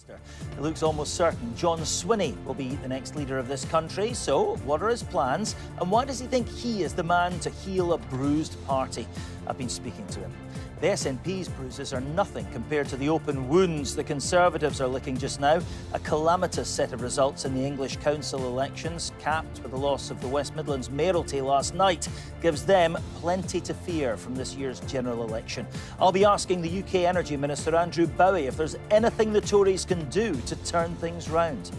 It looks almost certain John Swinney will be the next leader of this country. So, what are his plans? And why does he think he is the man to heal a bruised party? I've been speaking to him. The SNP's bruises are nothing compared to the open wounds the Conservatives are licking just now. A calamitous set of results in the English council elections, capped with the loss of the West Midlands mayoralty last night, gives them plenty to fear from this year's general election. I'll be asking the UK Energy Minister Andrew Bowie if there's anything the Tories can do to turn things round.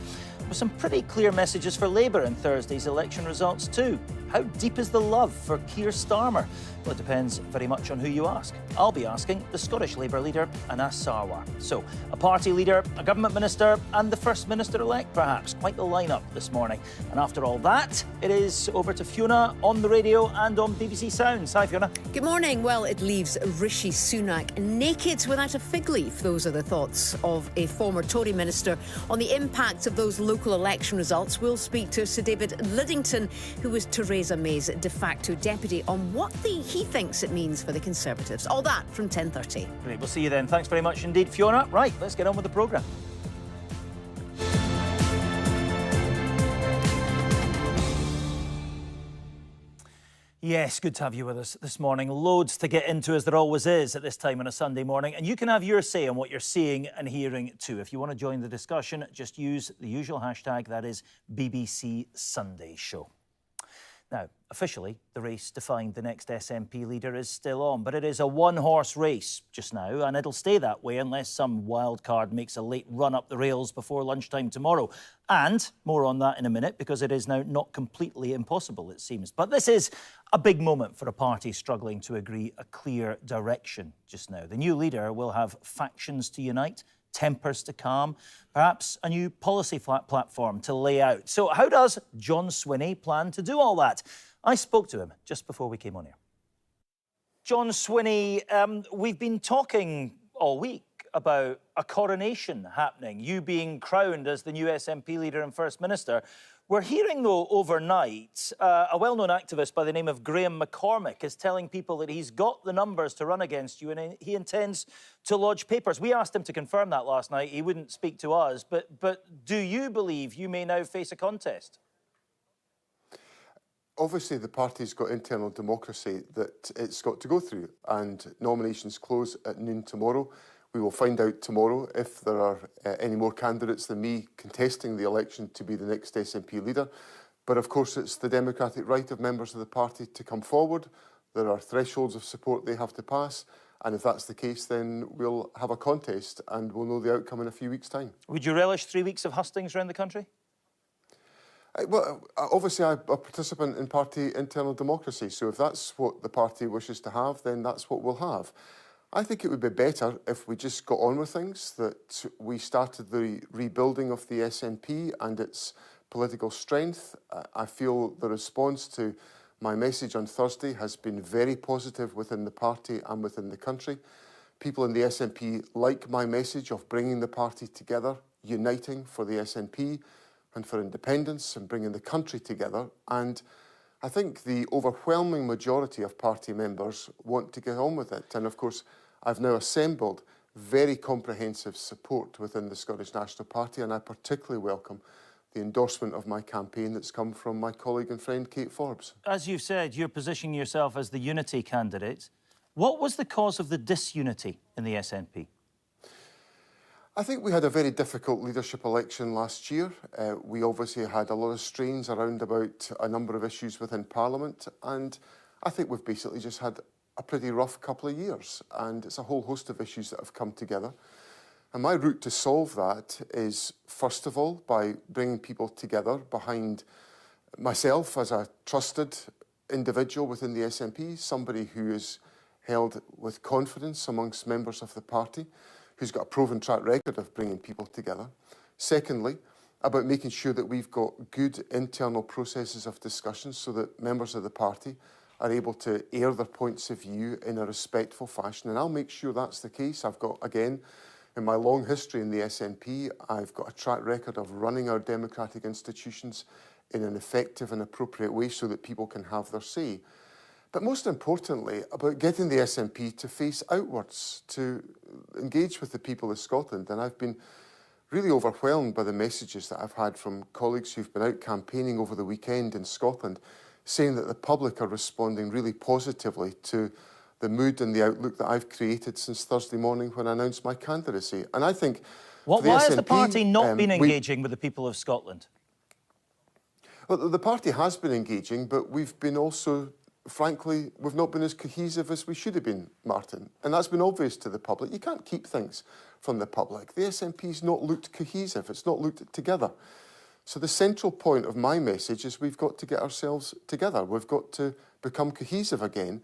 With some pretty clear messages for Labour in Thursday's election results too. How deep is the love for Keir Starmer? Well, it depends very much on who you ask. I'll be asking the Scottish Labour leader, Anas Sarwar. So, a party leader, a government minister, and the First Minister-elect, perhaps. Quite the lineup this morning. And after all that, it is over to Fiona on the radio and on BBC Sounds. Hi, Fiona. Good morning. Well, it leaves Rishi Sunak naked without a fig leaf. Those are the thoughts of a former Tory minister on the impact of those local election results. We'll speak to Sir David Liddington, who was Theresa May's de facto deputy, on what he thinks it means for the Conservatives. All that from 10:30. Great, we'll see you then. Thanks very much indeed, Fiona. Right, let's get on with the programme. Yes, good to have you with us this morning. Loads to get into, as there always is at this time on a Sunday morning. And you can have your say on what you're seeing and hearing too. If you want to join the discussion, just use the usual hashtag, that is BBC Sunday Show. Now, officially, the race to find the next SNP leader is still on, but it is a one-horse race just now, and it'll stay that way unless some wild card makes a late run up the rails before lunchtime tomorrow. And more on that in a minute, because it is now not completely impossible, it seems. But this is a big moment for a party struggling to agree a clear direction just now. The new leader will have factions to unite, tempers to calm, perhaps a new policy platform to lay out. So how does John Swinney plan to do all that? I spoke to him just before we came on air. John Swinney, we've been talking all week about a coronation happening, you being crowned as the new SNP leader and First Minister. We're hearing, though, overnight, a well-known activist by the name of Graham McCormick is telling people that he's got the numbers to run against you and he intends to lodge papers. We asked him to confirm that last night. He wouldn't speak to us. But do you believe you may now face a contest? Obviously, the party's got internal democracy that it's got to go through, and nominations close at noon tomorrow. We will find out tomorrow if there are any more candidates than me contesting the election to be the next SNP leader. But of course, it's the democratic right of members of the party to come forward. There are thresholds of support they have to pass. And if that's the case, then we'll have a contest and we'll know the outcome in a few weeks' time. Would you relish 3 weeks of hustings around the country? Well, obviously, I'm a participant in party internal democracy. So if that's what the party wishes to have, then that's what we'll have. I think it would be better if we just got on with things, that we started the rebuilding of the SNP and its political strength. I feel the response to my message on Thursday has been very positive within the party and within the country. People in the SNP like my message of bringing the party together, uniting for the SNP and for independence and bringing the country together. And I think the overwhelming majority of party members want to get on with it. And of course, I've now assembled very comprehensive support within the Scottish National Party, and I particularly welcome the endorsement of my campaign that's come from my colleague and friend Kate Forbes. As you've said, you're positioning yourself as the unity candidate. What was the cause of the disunity in the SNP? I think we had a very difficult leadership election last year. We obviously had a lot of strains around about a number of issues within Parliament, and I think we've basically just had a pretty rough couple of years, and it's a whole host of issues that have come together. And my route to solve that is, first of all, by bringing people together behind myself as a trusted individual within the SNP, somebody who is held with confidence amongst members of the party, who's got a proven track record of bringing people together. Secondly, about making sure that we've got good internal processes of discussion so that members of the party are able to air their points of view in a respectful fashion. And I'll make sure that's the case. I've got, again, in my long history in the SNP, I've got a track record of running our democratic institutions in an effective and appropriate way so that people can have their say. But most importantly, about getting the SNP to face outwards, to engage with the people of Scotland. And I've been really overwhelmed by the messages that I've had from colleagues who've been out campaigning over the weekend in Scotland, saying that the public are responding really positively to the mood and the outlook that I've created since Thursday morning when I announced my candidacy. And I think... Why has the party not been engaging with the people of Scotland? Well, the party has been engaging, but we've been also, frankly, we've not been as cohesive as we should have been, Martin. And that's been obvious to the public. You can't keep things from the public. The SNP's not looked cohesive. It's not looked together. So the central point of my message is we've got to get ourselves together. We've got to become cohesive again.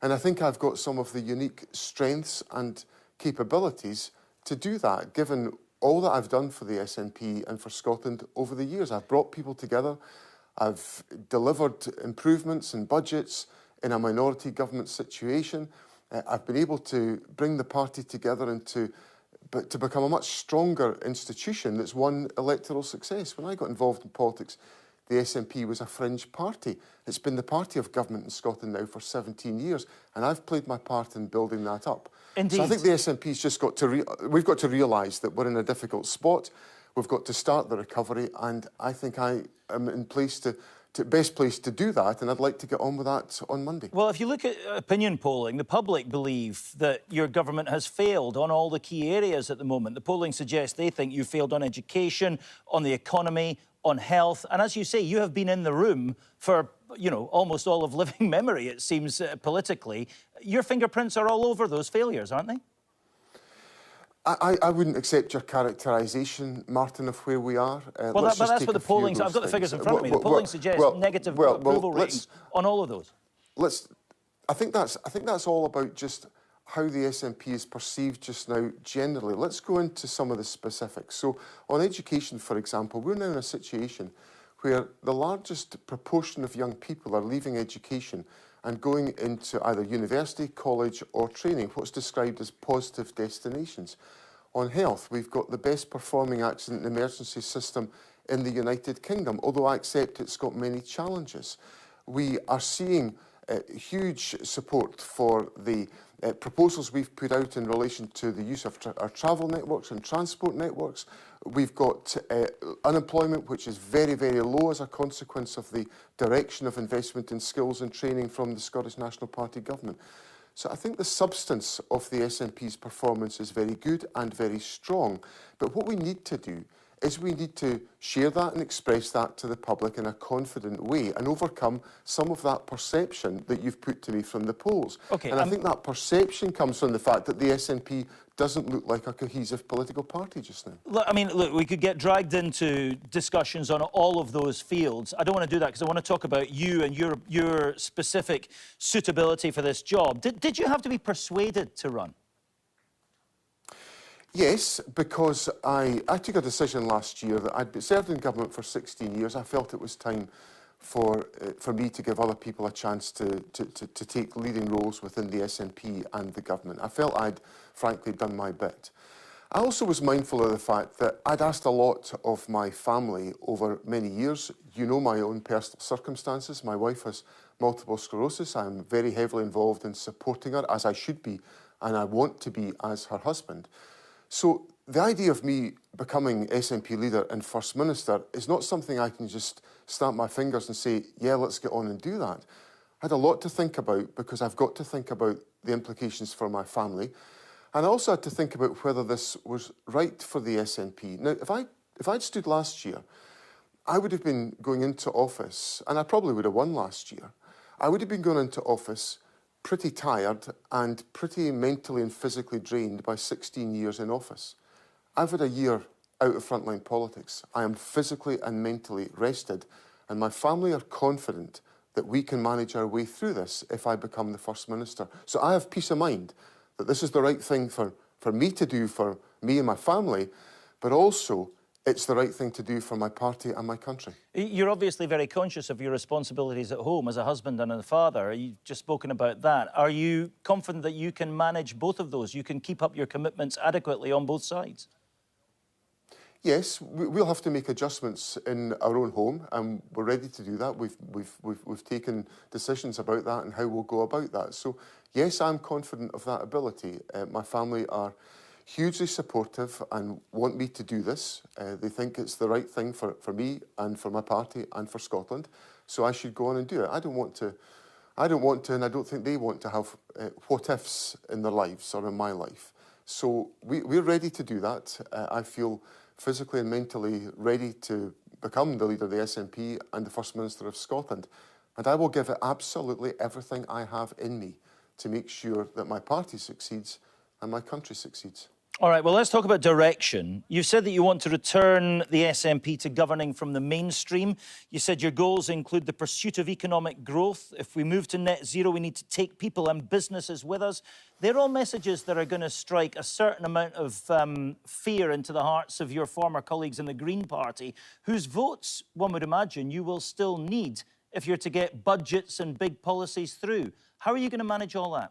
And I think I've got some of the unique strengths and capabilities to do that, given all that I've done for the SNP and for Scotland over the years. I've brought people together. I've delivered improvements in budgets in a minority government situation. I've been able to bring the party together and to become a much stronger institution that's won electoral success. When I got involved in politics, the SNP was a fringe party. It's been the party of government in Scotland now for 17 years, and I've played my part in building that up. Indeed. So I think the SNP's just got to... we've got to realise that we're in a difficult spot. We've got to start the recovery, and I think I am in place best place to do that, and I'd like to get on with that on Monday. Well, if you look at opinion polling, the public believe that your government has failed on all the key areas at the moment. The polling suggests they think you failed on education, on the economy, on health. And as you say, you have been in the room for, you know, almost all of living memory, it seems, politically. Your fingerprints are all over those failures, aren't they? I wouldn't accept your characterisation, Martin, of where we are. Well, that's what the polling... I've got the figures in front of me. The polling suggests negative approval ratings on all of those. I think that's all about just how the SNP is perceived just now generally. Let's go into some of the specifics. So on education, for example, we're now in a situation where the largest proportion of young people are leaving education and going into either university, college or training, what's described as positive destinations. On health, we've got the best performing accident and emergency system in the United Kingdom, although I accept it's got many challenges. We are seeing huge support for the proposals we've put out in relation to the use of our travel networks and transport networks. We've got unemployment, which is very, very low as a consequence of the direction of investment in skills and training from the Scottish National Party government. So I think the substance of the SNP's performance is very good and very strong. But what we need to do is we need to share that and express that to the public in a confident way and overcome some of that perception that you've put to me from the polls. Okay, and I think that perception comes from the fact that the SNP doesn't look like a cohesive political party just now. Look, I mean, look, we could get dragged into discussions on all of those fields. I don't want to do that because I want to talk about you and your specific suitability for this job. Did you have to be persuaded to run? Yes, because I took a decision last year that I'd served in government for 16 years. I felt it was time for me to give other people a chance to take leading roles within the SNP and the government. I felt I'd frankly done my bit. I also was mindful of the fact that I'd asked a lot of my family over many years. You know my own personal circumstances. My wife has multiple sclerosis. I'm very heavily involved in supporting her, as I should be, and I want to be as her husband. So the idea of me becoming SNP leader and First Minister is not something I can just snap my fingers and say, yeah, let's get on and do that. I had a lot to think about because I've got to think about the implications for my family. And I also had to think about whether this was right for the SNP. Now, if I'd stood last year, I would have been going into office, and I probably would have won last year. I would have been going into office pretty tired and pretty mentally and physically drained by 16 years in office. I've had a year out of frontline politics. I am physically and mentally rested, and my family are confident that we can manage our way through this if I become the First Minister. So I have peace of mind that this is the right thing for me to do for me and my family, but also it's the right thing to do for my party and my country. You're obviously very conscious of your responsibilities at home as a husband and a father. You've just spoken about that. Are you confident that you can manage both of those? You can keep up your commitments adequately on both sides? Yes, we'll have to make adjustments in our own home, and we're ready to do that. We've taken decisions about that and how we'll go about that. So, yes, I'm confident of that ability. My family are hugely supportive and want me to do this. They think it's the right thing for me and for my party and for Scotland. So I should go on and do it. I don't want to, and I don't think they want to have what-ifs in their lives or in my life. So we're ready to do that. I feel physically and mentally ready to become the leader of the SNP and the First Minister of Scotland. And I will give it absolutely everything I have in me to make sure that my party succeeds and my country succeeds. All right, well, let's talk about direction. You've said that you want to return the SNP to governing from the mainstream. You said your goals include the pursuit of economic growth. If we move to net zero, we need to take people and businesses with us. They're all messages that are going to strike a certain amount of fear into the hearts of your former colleagues in the Green Party, whose votes, one would imagine, you will still need if you're to get budgets and big policies through. How are you going to manage all that?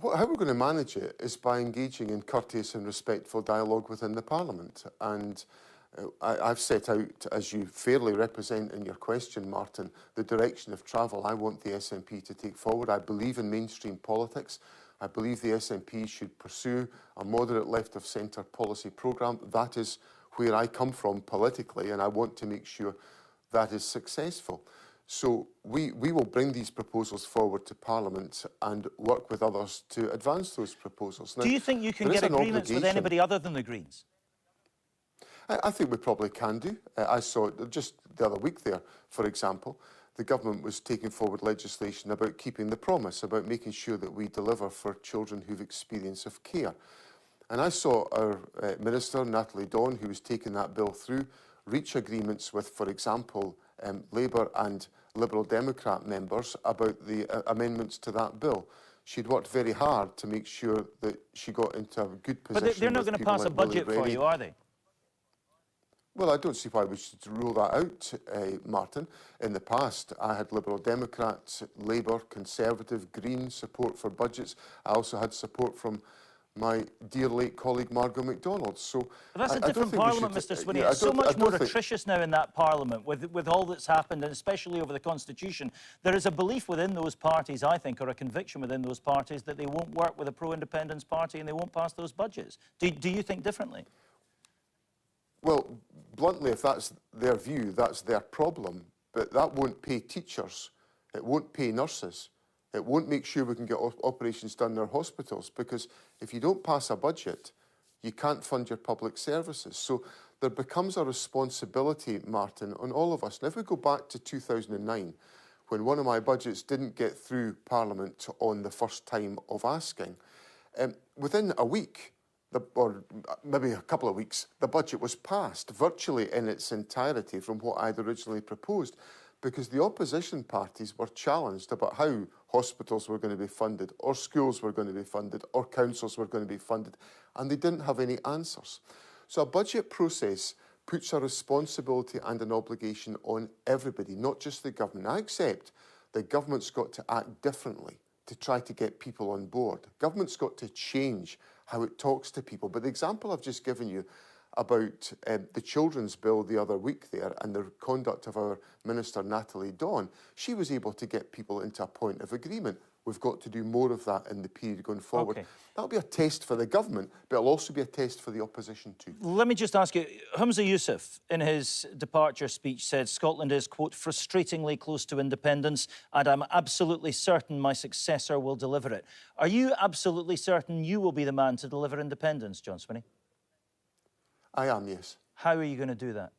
How we're going to manage it is by engaging in courteous and respectful dialogue within the Parliament. And I've set out, as you fairly represent in your question, Martin, the direction of travel I want the SNP to take forward. I believe in mainstream politics. I believe the SNP should pursue a moderate left-of-centre policy programme. That is where I come from politically, and I want to make sure that is successful. So we will bring these proposals forward to Parliament and work with others to advance those proposals. Now, do you think you can get agreements with anybody other than the Greens? I think we probably can do. I saw just the other week there, for example, the government was taking forward legislation about keeping the promise, about making sure that we deliver for children who've experience of care. And I saw our Minister, Natalie Dawn, who was taking that bill through, reach agreements with, for example, Labour and Liberal Democrat members about the amendments to that bill. She'd worked very hard to make sure that she got into a good position. But they're not going to pass a budget for you, are they? Well, I don't see why we should rule that out, Martin. In the past, I had Liberal Democrats, Labour, Conservative, Green support for budgets. I also had support from my dear late colleague Margot MacDonald. So but that's a different Parliament, Mr Swinney. It's so much more atrocious now in that Parliament with all that's happened, and especially over the Constitution. There is a belief within those parties, I think, or a conviction within those parties that they won't work with a pro-independence party and they won't pass those budgets. Do you think differently? Well, bluntly, if that's their view, that's their problem. But that won't pay teachers. It won't pay nurses. It won't make sure we can get operations done in our hospitals, because if you don't pass a budget, you can't fund your public services. So there becomes a responsibility, Martin, on all of us. And if we go back to 2009, when one of my budgets didn't get through Parliament on the first time of asking, within a week, or maybe a couple of weeks, the budget was passed virtually in its entirety from what I'd originally proposed, because the opposition parties were challenged about how hospitals were going to be funded, or schools were going to be funded, or councils were going to be funded, and they didn't have any answers. So a budget process puts a responsibility and an obligation on everybody, not just the government. I accept that government's got to act differently to try to get people on board. Government's got to change how it talks to people. But the example I've just given you about the children's bill the other week there and the conduct of our Minister Natalie Dawn, she was able to get people into a point of agreement. We've got to do more of that in the period going forward. Okay. That'll be a test for the government, but it'll also be a test for the opposition too. Let me just ask you, Humza Yousaf, in his departure speech, said Scotland is, quote, frustratingly close to independence, and I'm absolutely certain my successor will deliver it. Are you absolutely certain you will be the man to deliver independence, John Swinney? I am, yes. How are you going to do that?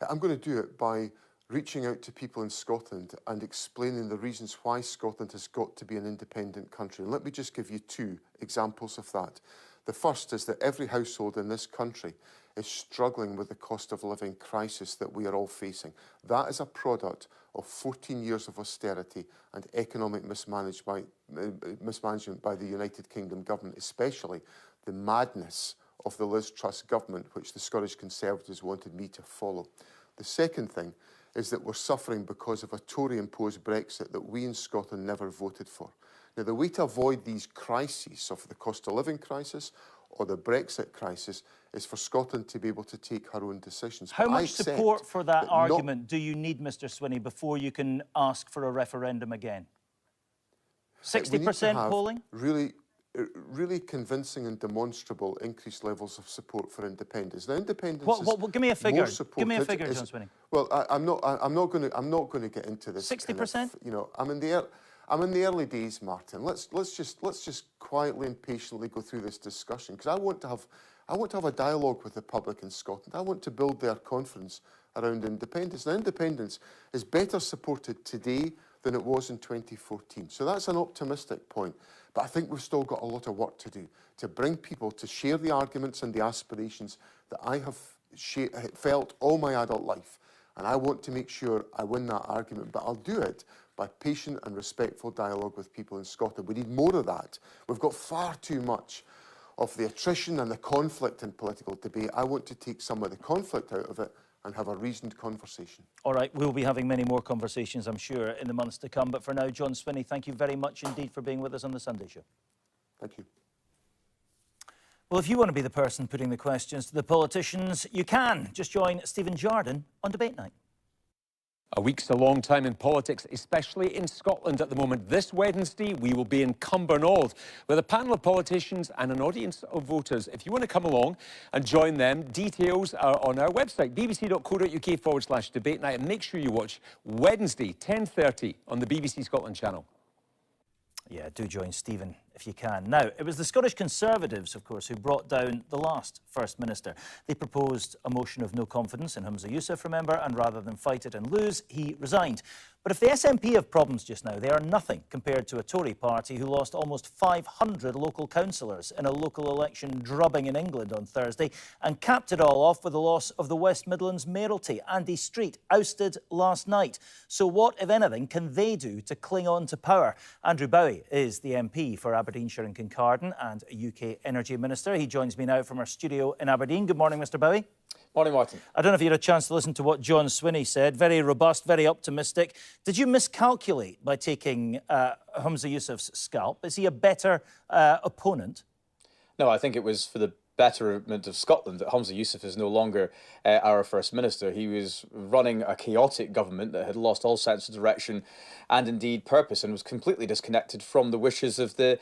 I'm going to do it by reaching out to people in Scotland and explaining the reasons why Scotland has got to be an independent country. And let me just give you two examples of that. The first is that every household in this country is struggling with the cost of living crisis that we are all facing. That is a product of 14 years of austerity and economic mismanagement by the United Kingdom government, especially the madness of the Liz Truss government, which the Scottish Conservatives wanted me to follow. The second thing is that we're suffering because of a Tory-imposed Brexit that we in Scotland never voted for. Now, the way to avoid these crises of the cost of living crisis or the Brexit crisis is for Scotland to be able to take her own decisions. How much support for that argument do you need, Mr Swinney, before you can ask for a referendum again? 60% polling? Really really convincing and demonstrable increased levels of support for independence. Now, independence give me a figure. more supported. Give me a figure, John Swinney. Well, I'm not going to get into this. 60%? You know, I'm in the early days, Martin. Let's just quietly and patiently go through this discussion, because I want to have a dialogue with the public in Scotland. I want to build their confidence around independence. Now, independence is better supported today than it was in 2014. So that's an optimistic point. But I think we've still got a lot of work to do to bring people to share the arguments and the aspirations that I have felt all my adult life. And I want to make sure I win that argument, but I'll do it by patient and respectful dialogue with people in Scotland. We need more of that. We've got far too much of the attrition and the conflict in political debate. I want to take some of the conflict out of it and have a reasoned conversation. All right, we'll be having many more conversations, I'm sure, in the months to come. But for now, John Swinney, thank you very much indeed for being with us on the Sunday Show. Thank you. Well, if you want to be the person putting the questions to the politicians, you can. Just join Stephen Jardine on Debate Night. A week's a long time in politics, especially in Scotland at the moment. This Wednesday, we will be in Cumbernauld with a panel of politicians and an audience of voters. If you want to come along and join them, details are on our website, bbc.co.uk/debate night. And make sure you watch Wednesday, 10:30 on the BBC Scotland channel. Yeah, do join Stephen if you can. Now, it was the Scottish Conservatives, of course, who brought down the last First Minister. They proposed a motion of no confidence in Humza Yousaf, remember, and rather than fight it and lose, he resigned. But if the SNP have problems just now, they are nothing compared to a Tory party who lost almost 500 local councillors in a local election drubbing in England on Thursday and capped it all off with the loss of the West Midlands mayoralty. Andy Street ousted last night. So what, if anything, can they do to cling on to power? Andrew Bowie is the MP for Aberdeenshire and Kincardine and a UK Energy Minister. He joins me now from our studio in Aberdeen. Good morning, Mr Bowie. Morning, Martin. I don't know if you had a chance to listen to what John Swinney said. Very robust, very optimistic. Did you miscalculate by taking Humza Yousaf's scalp? Is he a better opponent? No, I think it was for the betterment of Scotland that Humza Yousaf is no longer our First Minister. He was running a chaotic government that had lost all sense of direction and indeed purpose and was completely disconnected from the wishes of the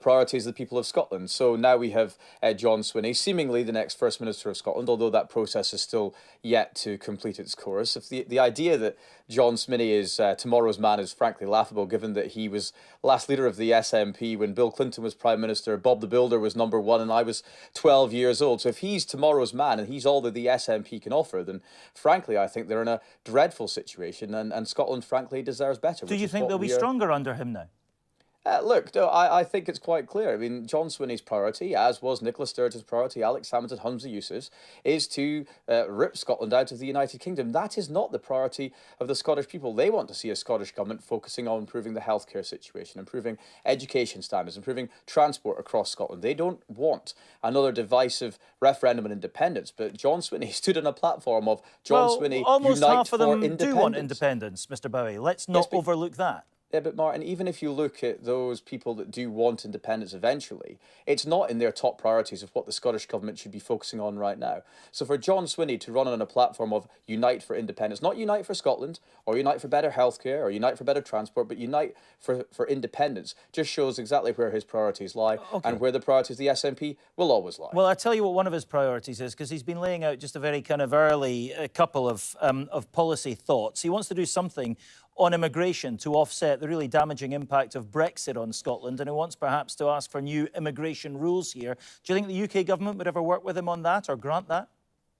priorities of the people of Scotland. So now we have John Swinney, seemingly the next First Minister of Scotland, although that process is still yet to complete its course. If the idea that John Swinney is tomorrow's man is frankly laughable, given that he was last leader of the SNP when Bill Clinton was Prime Minister, Bob the Builder was #1 and I was 12 years old. So if he's tomorrow's man and he's all that the SNP can offer, then frankly I think they're in a dreadful situation and Scotland frankly deserves better. Do you think they'll be stronger under him now? Look, no, I think it's quite clear. I mean, John Swinney's priority, as was Nicola Sturgeon's priority, Alex Salmond's, Humza Yousaf's, is to rip Scotland out of the United Kingdom. That is not the priority of the Scottish people. They want to see a Scottish government focusing on improving the healthcare situation, improving education standards, improving transport across Scotland. They don't want another divisive referendum on independence. But John Swinney stood on a platform of Swinney almost unite half of for them independence. do want independence, Mr Bowie. Let's not overlook that. Yeah, but Martin, even if you look at those people that do want independence eventually, it's not in their top priorities of what the Scottish Government should be focusing on right now. So for John Swinney to run on a platform of unite for independence, not unite for Scotland, or unite for better healthcare, or unite for better transport, but unite for independence, just shows exactly where his priorities lie and where the priorities of the SNP will always lie. Well, I'll tell you what one of his priorities is, because he's been laying out just a very kind of early couple of policy thoughts. He wants to do something on immigration to offset the really damaging impact of Brexit on Scotland, and he wants perhaps to ask for new immigration rules here. Do you think the UK government would ever work with him on that or grant that?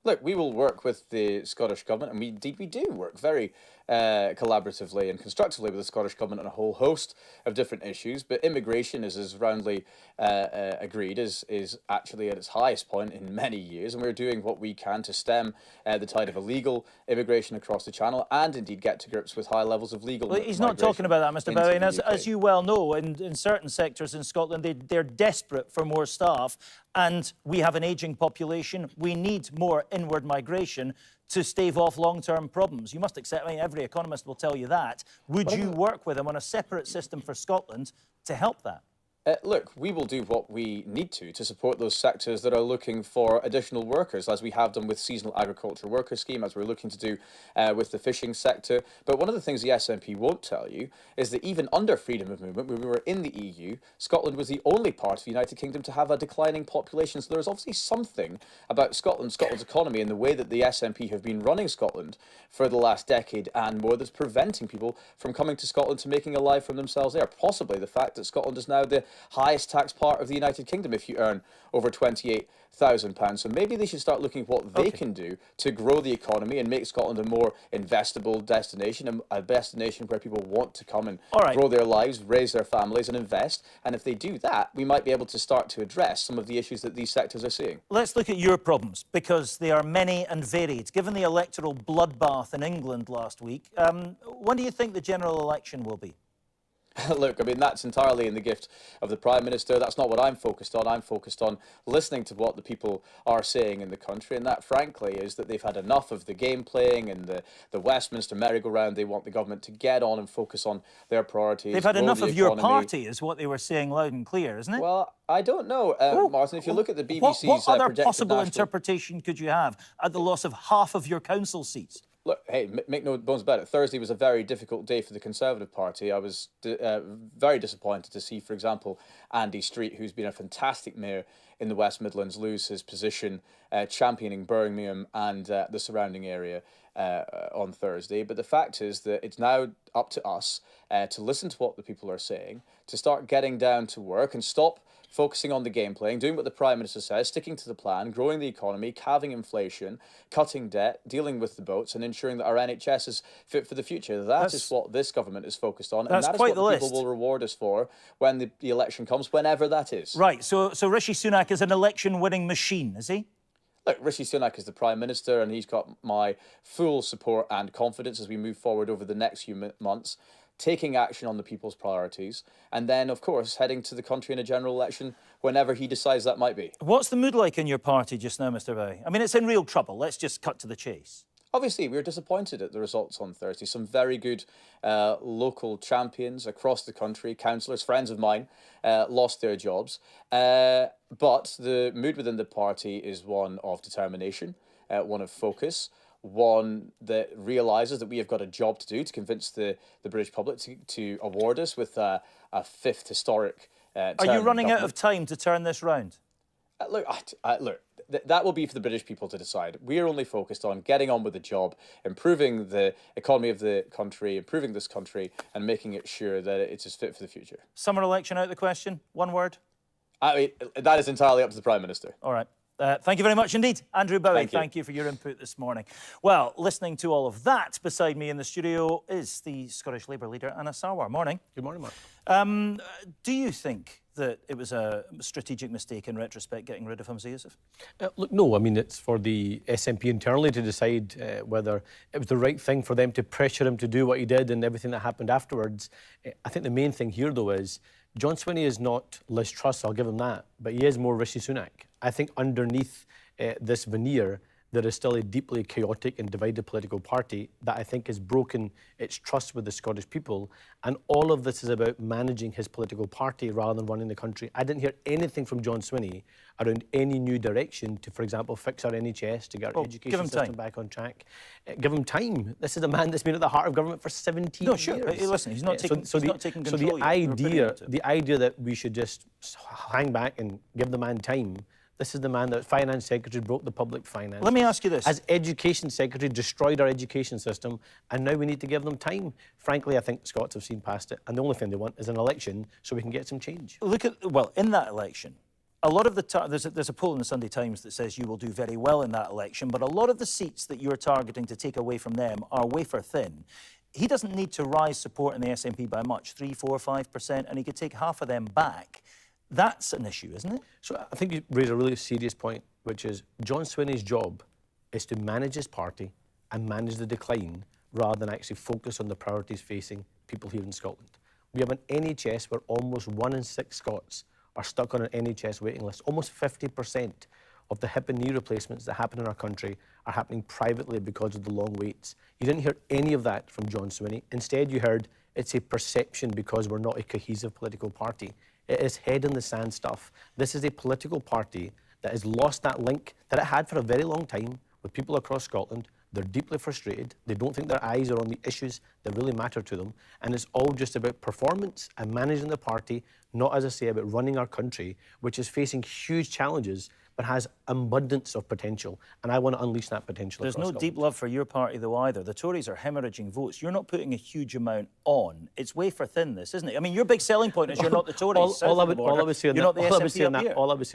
Look, we will work with the Scottish Government, and we do work very collaboratively and constructively with the Scottish Government on a whole host of different issues, but immigration is as roundly agreed is actually at its highest point in many years, and we're doing what we can to stem the tide of illegal immigration across the Channel and indeed get to grips with high levels of legal migration. He's not talking about that, Mr Bowie, and as you well know, in certain sectors in Scotland, they're desperate for more staff, and we have an ageing population. We need more inward migration to stave off long-term problems. You must accept, I mean, every economist will tell you that. Would you work with him on a separate system for Scotland to help that? Look, we will do what we need to support those sectors that are looking for additional workers, as we have done with seasonal agriculture worker scheme, as we're looking to do with the fishing sector. But one of the things the SNP won't tell you is that even under freedom of movement, when we were in the EU, Scotland was the only part of the United Kingdom to have a declining population. So there's obviously something about Scotland's economy and the way that the SNP have been running Scotland for the last decade and more that's preventing people from coming to Scotland to making a life for themselves there. Possibly the fact that Scotland is now the highest tax part of the United Kingdom if you earn over £28,000. So maybe they should start looking at what they can do to grow the economy and make Scotland a more investable destination, a destination where people want to come and grow their lives, raise their families and invest. And if they do that, we might be able to start to address some of the issues that these sectors are seeing. Let's look at your problems, because they are many and varied. Given the electoral bloodbath in England last week, when do you think the general election will be? Look, I mean, that's entirely in the gift of the Prime Minister. That's not what I'm focused on. I'm focused on listening to what the people are saying in the country. And that, frankly, is that they've had enough of the game playing and the Westminster merry-go-round. They want the government to get on and focus on their priorities. They've had enough of your party, is what they were saying loud and clear, isn't it? Well, I don't know, Martin. If you look at the BBC's what other possible national interpretation could you have at the loss of half of your council seats? Look, hey, make no bones about it. Thursday was a very difficult day for the Conservative Party. I was very disappointed to see, for example, Andy Street, who's been a fantastic mayor in the West Midlands, lose his position championing Birmingham and the surrounding area on Thursday. But the fact is that it's now up to us to listen to what the people are saying, to start getting down to work and stop focusing on the game playing, doing what the Prime Minister says, sticking to the plan, growing the economy, halving inflation, cutting debt, dealing with the boats and ensuring that our NHS is fit for the future. That is what this government is focused on, and that is what the people will reward us for when the election comes, whenever that is. Right, so Rishi Sunak is an election-winning machine, is he? Look, Rishi Sunak is the Prime Minister and he's got my full support and confidence as we move forward over the next few months, taking action on the people's priorities, and then, of course, heading to the country in a general election whenever he decides that might be. What's the mood like in your party just now, Mr. Bowie? I mean, it's in real trouble. Let's just cut to the chase. Obviously, we were disappointed at the results on Thursday. Some very good local champions across the country, councillors, friends of mine, lost their jobs. But the mood within the party is one of determination, one of focus, one that realises that we have got a job to do to convince the British public to award us with a fifth historic term. Are you running out of time to turn this round? Look, that will be for the British people to decide. We are only focused on getting on with the job, improving the economy of the country, improving this country, and making it sure that it is fit for the future. Summer election out of the question? One word? I mean, that is entirely up to the Prime Minister. All right. Thank you very much indeed. Andrew Bowie, thank you for your input this morning. Well, listening to all of that, beside me in the studio is the Scottish Labour leader, Anna Sarwar. Morning. Good morning, Mark. Do you think that it was a strategic mistake in retrospect getting rid of Humza Yousaf? Look, no. I mean, it's for the SNP internally to decide whether it was the right thing for them to pressure him to do what he did and everything that happened afterwards. I think the main thing here, though, is John Swinney is not Liz Truss, I'll give him that, but he is more Rishi Sunak. I think underneath this veneer, there is still a deeply chaotic and divided political party that I think has broken its trust with the Scottish people. And all of this is about managing his political party rather than running the country. I didn't hear anything from John Swinney around any new direction to, for example, fix our NHS, to get our education system back on track. Give him time. This is a man that's been at the heart of government for 17 years. No, sure. Listen, he's not taking control. So the idea that we should just hang back and give the man time, this is the man that Finance Secretary broke the public finance. Let me ask you this. As Education Secretary, destroyed our education system, and now we need to give them time. Frankly, I think Scots have seen past it, and the only thing they want is an election so we can get some change. Look at, well, in that election, a lot of the there's a poll in the Sunday Times that says you will do very well in that election, but a lot of the seats that you're targeting to take away from them are wafer thin. He doesn't need to rise support in the SNP by much, 3, 4, 5%, and he could take half of them back. That's an issue, isn't it? So I think you raise a really serious point, which is John Swinney's job is to manage his party and manage the decline rather than actually focus on the priorities facing people here in Scotland. We have an NHS where almost 1 in 6 Scots are stuck on an NHS waiting list. Almost 50% of the hip and knee replacements that happen in our country are happening privately because of the long waits. You didn't hear any of that from John Swinney. Instead, you heard it's a perception because we're not a cohesive political party. It is head in the sand stuff. This is a political party that has lost that link that it had for a very long time with people across Scotland. They're deeply frustrated. They don't think their eyes are on the issues that really matter to them. And it's all just about performance and managing the party, not, as I say, about running our country, which is facing huge challenges, but has abundance of potential. And I want to unleash that potential. There's no Scotland. deep love for your party, though, either. The Tories are hemorrhaging votes. You're not putting a huge amount on. It's wafer thin, this, isn't it? I mean, your big selling point is you're not the Tories. All I would say on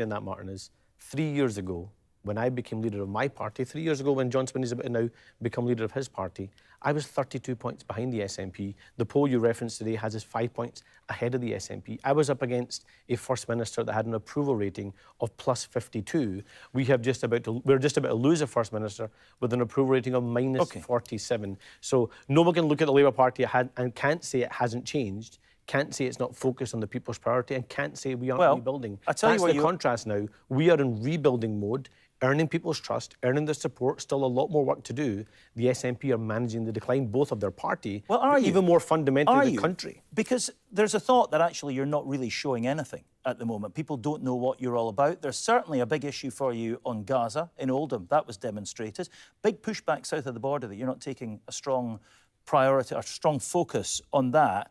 that, Martin, is 3 years ago, when I became leader of my party, 3 years ago when John Swinney is about to now become leader of his party, I was 32 points behind the SNP. The poll you referenced today has us 5 points ahead of the SNP. I was up against a First Minister that had an approval rating of plus 52. We're just about to lose a First Minister with an approval rating of minus 47. So no one can look at the Labour Party and can't say it hasn't changed, can't say it's not focused on the people's priority, and can't say we aren't rebuilding. I tell you what, that's the contrast now. We are in rebuilding mode, earning people's trust, earning their support, still a lot more work to do. The SNP are managing the decline, both of their party, but even more fundamentally the country. Because there's a thought that actually you're not really showing anything at the moment. People don't know what you're all about. There's certainly a big issue for you on Gaza in Oldham. That was demonstrated. Big pushback south of the border that you're not taking a strong priority, a strong focus on that.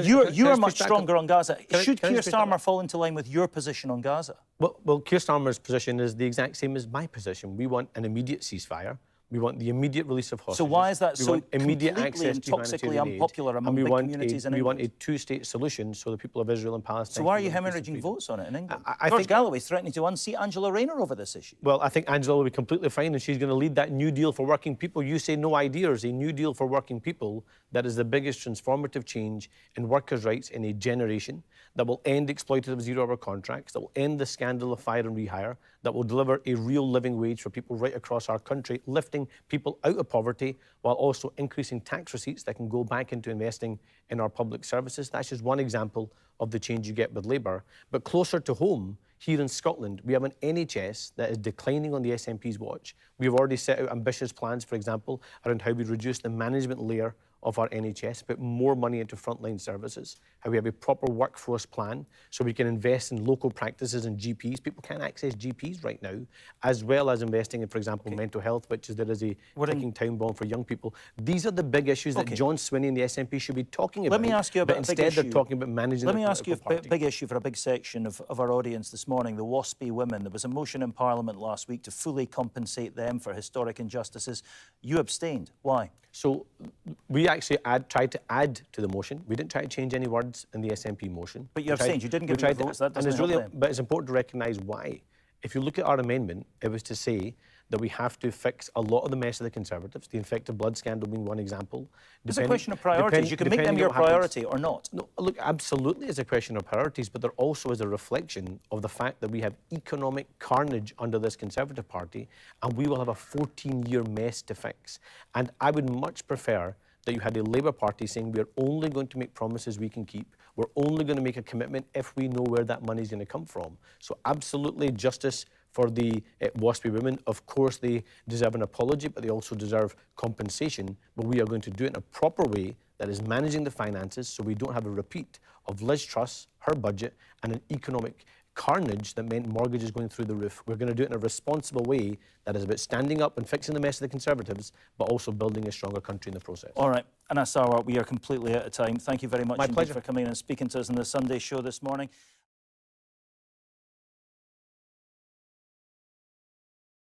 You are much stronger on Gaza. Should Keir Starmer fall into line with your position on Gaza? Well, Keir Starmer's position is the exact same as my position. We want an immediate ceasefire. We want the immediate release of hostages. So why is that so immediate completely access and to toxically unpopular among big communities in England? We want a two-state solution so the people of Israel and Palestine... So why are you hemorrhaging votes on it in England? George Galloway's threatening to unseat Angela Rayner over this issue. Well, I think Angela will be completely fine, and she's going to lead that New Deal for working people. You say no ideas, a New Deal for working people that is the biggest transformative change in workers' rights in a generation, that will end exploitative zero-hour contracts, that will end the scandal of fire and rehire, that will deliver a real living wage for people right across our country, lifting people out of poverty while also increasing tax receipts that can go back into investing in our public services. That's just one example of the change you get with Labour. But closer to home, here in Scotland, we have an NHS that is declining on the SNP's watch. We've already set out ambitious plans, for example, around how we reduce the management layer of our NHS, put more money into frontline services, how we have a proper workforce plan so we can invest in local practices and GPs. People can't access GPs right now, as well as investing in, for example, mental health, which is there is a ticking time bomb for young people. These are the big issues that John Swinney and the SNP should be talking about. Let me ask you about but instead they're talking about managing the political party. Let me ask you a big issue for a big section of our audience this morning, the WASPy women. There was a motion in Parliament last week to fully compensate them for historic injustices. You abstained. Why? So we actually tried to add to the motion. We didn't try to change any words in the SNP motion. But you abstained. You didn't give your votes. That doesn't help them. But it's important to recognise why. If you look at our amendment, it was to say that we have to fix a lot of the mess of the Conservatives, the infected blood scandal being one example. It's a question of priorities. You can make them your priority or not. No, look, absolutely it's a question of priorities, but there also is a reflection of the fact that we have economic carnage under this Conservative Party, and we will have a 14-year mess to fix. And I would much prefer that you had a Labour Party saying we're only going to make promises we can keep. We're only going to make a commitment if we know where that money is going to come from. So absolutely justice for the WASPy women. Of course, they deserve an apology, but they also deserve compensation. But we are going to do it in a proper way that is managing the finances so we don't have a repeat of Liz Truss, her budget, and an economic carnage that meant mortgages going through the roof. We're going to do it in a responsible way that is about standing up and fixing the mess of the Conservatives, but also building a stronger country in the process. All right. And Sarwar, we are completely out of time. Thank you very much My pleasure for coming in and speaking to us on the Sunday show this morning.